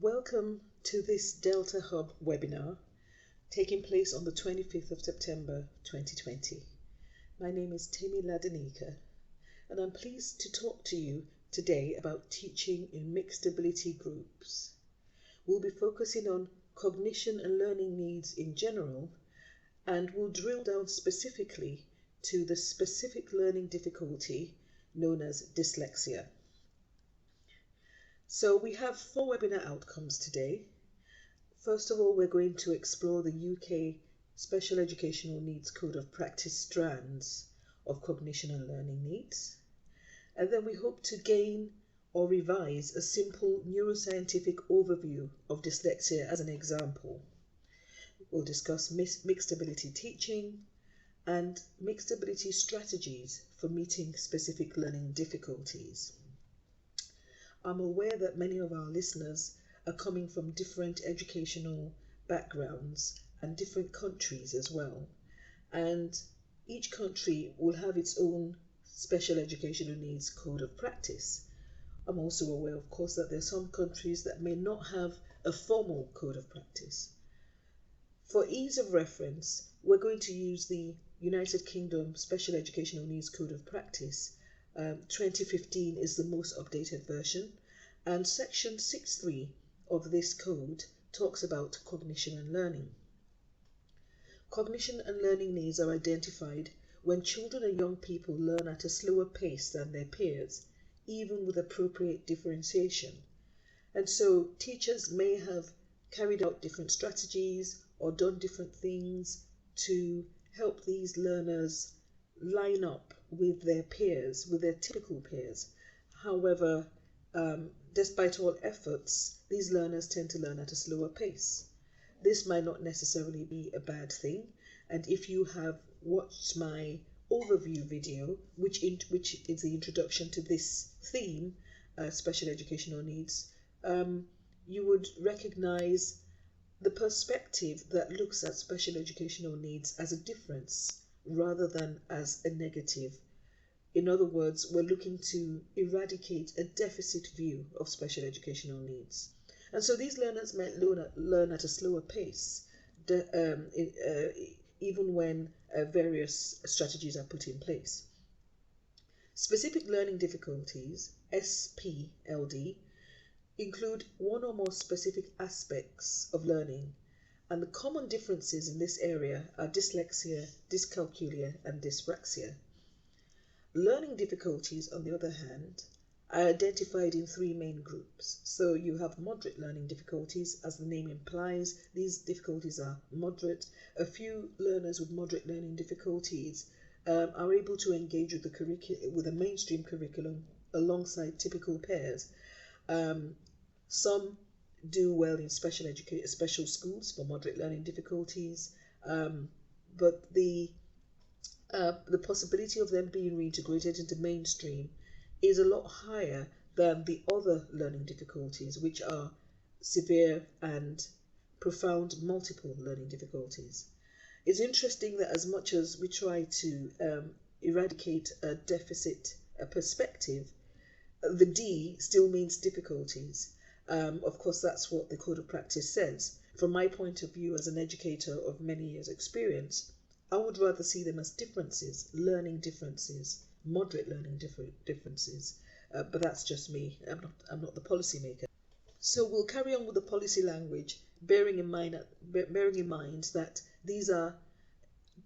Welcome to this Delta Hub webinar taking place on the 25th of September 2020. My name is Temi Ladanika and I'm pleased to talk to you today about teaching in mixed ability groups. We'll be focusing on cognition and learning needs in general, and we'll drill down specifically to the specific learning difficulty known as dyslexia. So we have 4 webinar outcomes today. First of all, we're going to explore the UK Special Educational Needs Code of Practice strands of cognition and learning needs. And then we hope to gain or revise a simple neuroscientific overview of dyslexia as an example. We'll discuss mixed ability teaching and mixed ability strategies for meeting specific learning difficulties. I'm aware that many of our listeners are coming from different educational backgrounds and different countries as well. And each country will have its own special educational needs code of practice. I'm also aware, of course, that there are some countries that may not have a formal code of practice. For ease of reference, we're going to use the United Kingdom Special Educational Needs Code of Practice. 2015 is the most updated version, and section 6.3 of this code talks about cognition and learning. Cognition and learning needs are identified when children and young people learn at a slower pace than their peers, even with appropriate differentiation. And so teachers may have carried out different strategies or done different things to help these learners line up with their peers, with their typical peers. However, despite all efforts, these learners tend to learn at a slower pace. This might not necessarily be a bad thing, and if you have watched my overview video, which is the introduction to this theme, special educational needs, you would recognize the perspective that looks at special educational needs as a difference rather than as a negative. In other words, we're looking to eradicate a deficit view of special educational needs. And so these learners might learn at a slower pace, even when various strategies are put in place. Specific learning difficulties, SPLD, include one or more specific aspects of learning, and the common differences in this area are dyslexia, dyscalculia, and dyspraxia. Learning difficulties, on the other hand, are identified in 3 main groups. So you have moderate learning difficulties. As the name implies, these difficulties are moderate. A few learners with moderate learning difficulties are able to engage with the mainstream curriculum alongside typical peers. Some do well in special schools for moderate learning difficulties, but the possibility of them being reintegrated into mainstream is a lot higher than the other learning difficulties, which are severe and profound multiple learning difficulties. It's interesting that as much as we try to eradicate a deficit perspective, the D still means difficulties. Of course, that's what the Code of Practice says. From my point of view as an educator of many years' experience, I would rather see them as differences, learning differences, moderate learning differences. But that's just me. I'm not the policymaker. So we'll carry on with the policy language, bearing in mind that these are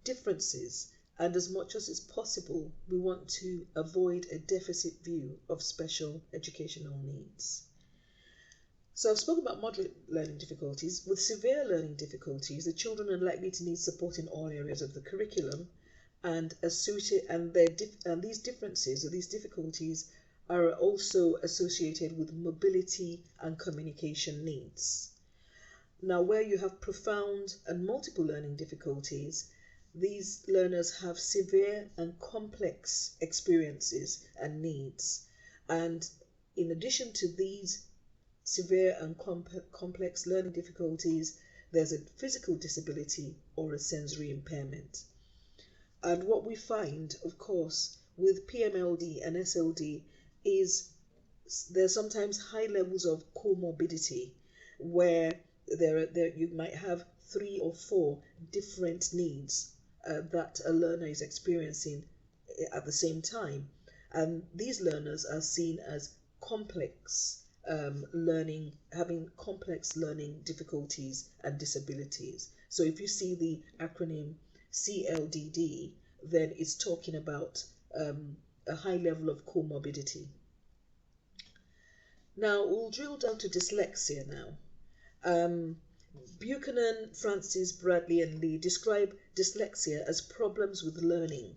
differences, and as much as it's possible, we want to avoid a deficit view of special educational needs. So I've spoken about moderate learning difficulties. With severe learning difficulties, the children are likely to need support in all areas of the curriculum, and these differences or these difficulties are also associated with mobility and communication needs. Now, where you have profound and multiple learning difficulties, these learners have severe and complex experiences and needs. And in addition to these severe and complex learning difficulties, there's a physical disability or a sensory impairment. And what we find, of course, with PMLD and SLD is there's sometimes high levels of comorbidity. where you might have 3 or 4 different needs that a learner is experiencing at the same time. And these learners are seen as complex learning, having complex learning difficulties and disabilities. So if you see the acronym CLDD, then it's talking about a high level of comorbidity. Now we'll drill down to dyslexia now. Buchanan, Francis, Bradley, and Lee describe dyslexia as problems with learning.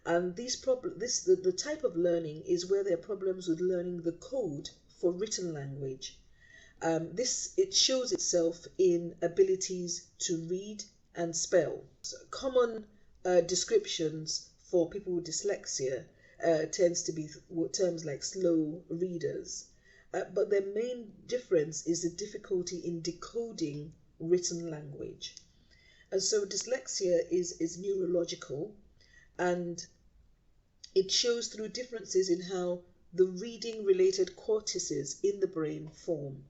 And the type of learning is where there are problems with learning the code for written language. It shows itself in abilities to read and spell. So common descriptions for people with dyslexia tends to be terms like slow readers. But their main difference is the difficulty in decoding written language. And so dyslexia is neurological, and it shows through differences in how the reading-related cortices in the brain form.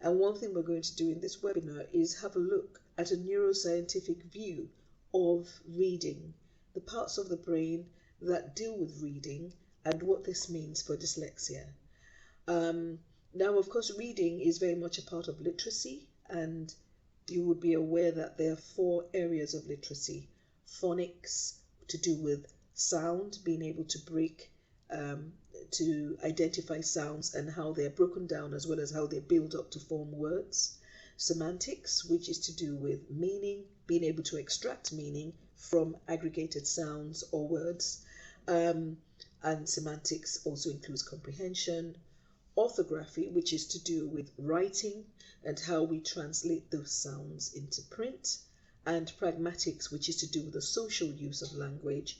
And one thing we're going to do in this webinar is have a look at a neuroscientific view of reading, the parts of the brain that deal with reading, and what this means for dyslexia. Now, of course, reading is very much a part of literacy, and you would be aware that there are 4 areas of literacy. Phonics, to do with sound, being able to to identify sounds and how they're broken down, as well as how they build up to form words. Semantics, which is to do with meaning, being able to extract meaning from aggregated sounds or words. And semantics also includes comprehension. Orthography, which is to do with writing and how we translate those sounds into print. And pragmatics, which is to do with the social use of language,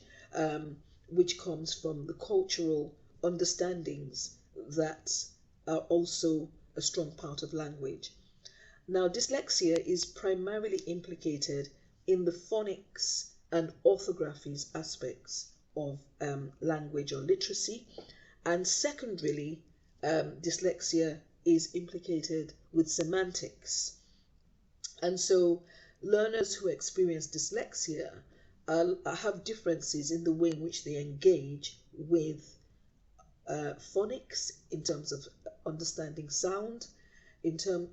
which comes from the cultural understandings that are also a strong part of language. Now, dyslexia is primarily implicated in the phonics and orthography aspects of language or literacy, and secondarily, dyslexia is implicated with semantics. And so learners who experience dyslexia have differences in the way in which they engage with phonics in terms of understanding sound, in terms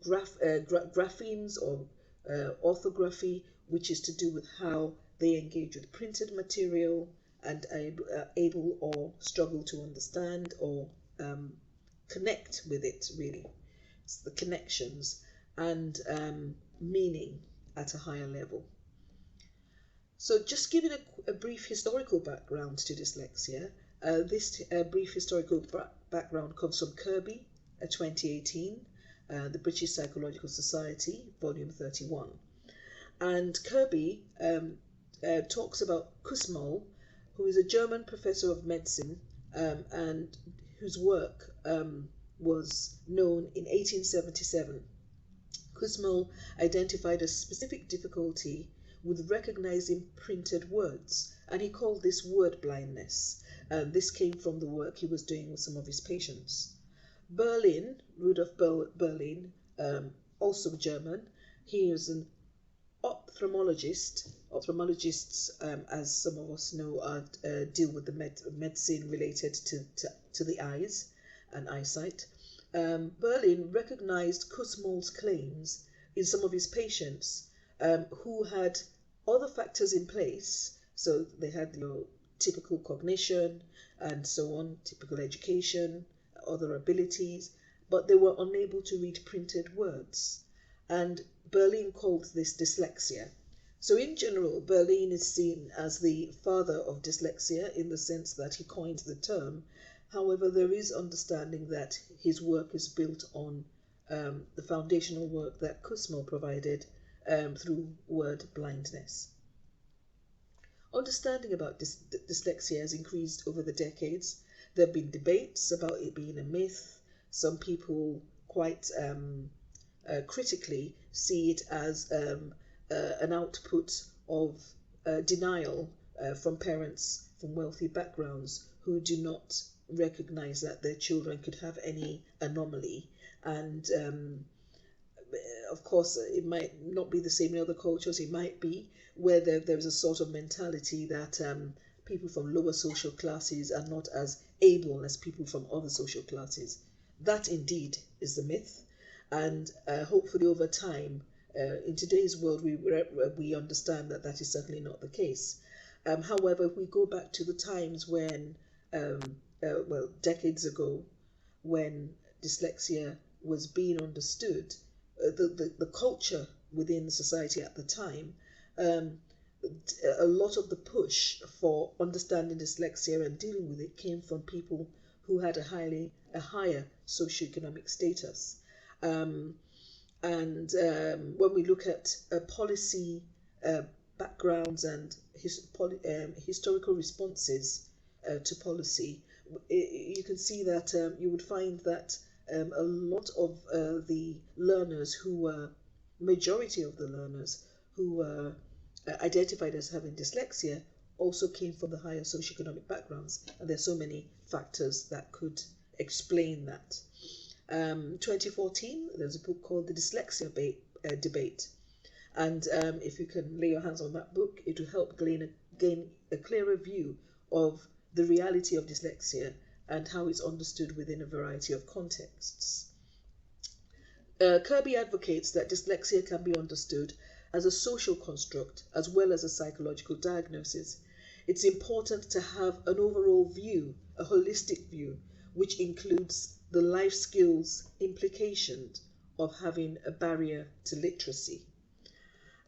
graphemes or orthography, which is to do with how they engage with printed material and are able or struggle to understand or connect with it, really. It's the connections and meaning at a higher level. So just giving a brief historical background to dyslexia, this brief historical background comes from Kirby, 2018, the British Psychological Society, volume 31. And Kirby talks about Kussmaul, who is a German professor of medicine and whose work was known in 1877. Kussmaul identified a specific difficulty with recognizing printed words, and he called this word blindness. This came from the work he was doing with some of his patients. Rudolf Berlin, also German, he was an ophthalmologist. Ophthalmologists, as some of us know, deal with the medicine related to the eyes and eyesight. Berlin recognized Kussmaul's claims in some of his patients who had other factors in place. So they had typical cognition and so on, typical education, other abilities, but they were unable to read printed words. And Berlin called this dyslexia. So in general, Berlin is seen as the father of dyslexia in the sense that he coined the term. However, there is understanding that his work is built on the foundational work that Kussmaul provided through word blindness. Understanding about dyslexia has increased over the decades. There have been debates about it being a myth. Some people quite critically see it as an output of denial from parents from wealthy backgrounds who do not recognize that their children could have any anomaly. And of course, it might not be the same in other cultures. It might be where there's a sort of mentality that people from lower social classes are not as able as people from other social classes. That indeed is the myth. And hopefully over time, in today's world, we understand that that is certainly not the case. However, if we go back to the times when, well, decades ago, when dyslexia was being understood, the culture within the society at the time, a lot of the push for understanding dyslexia and dealing with it came from people who had a higher socioeconomic status. And when we look at policy backgrounds and historical responses to policy, you can see that you would find that a lot of the learners majority of the learners who were identified as having dyslexia also came from the higher socioeconomic backgrounds, and there's so many factors that could explain that. 2014, there's a book called The Dyslexia Debate, and if you can lay your hands on that book, it will help gain a clearer view of the reality of dyslexia and how it's understood within a variety of contexts. Kirby advocates that dyslexia can be understood as a social construct as well as a psychological diagnosis. It's important to have an overall view, a holistic view, which includes the life skills implications of having a barrier to literacy.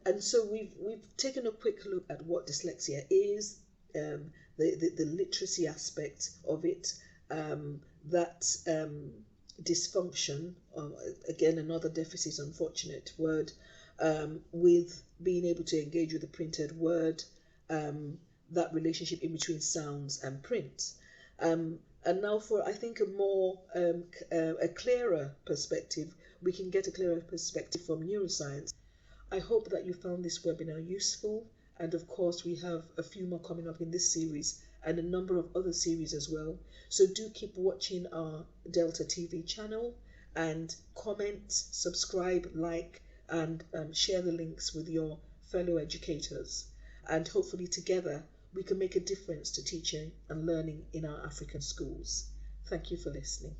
And so we've taken a quick look at what dyslexia is, the literacy aspect of it, that dysfunction, again another deficit, unfortunate word, with being able to engage with the printed word, that relationship in between sounds and print. And now for, I think, a clearer perspective, we can get a clearer perspective from neuroscience. I hope that you found this webinar useful, and of course we have a few more coming up in this series and a number of other series as well. So do keep watching our Delta TV channel and comment, subscribe, like, and share the links with your fellow educators. And hopefully together we can make a difference to teaching and learning in our African schools. Thank you for listening.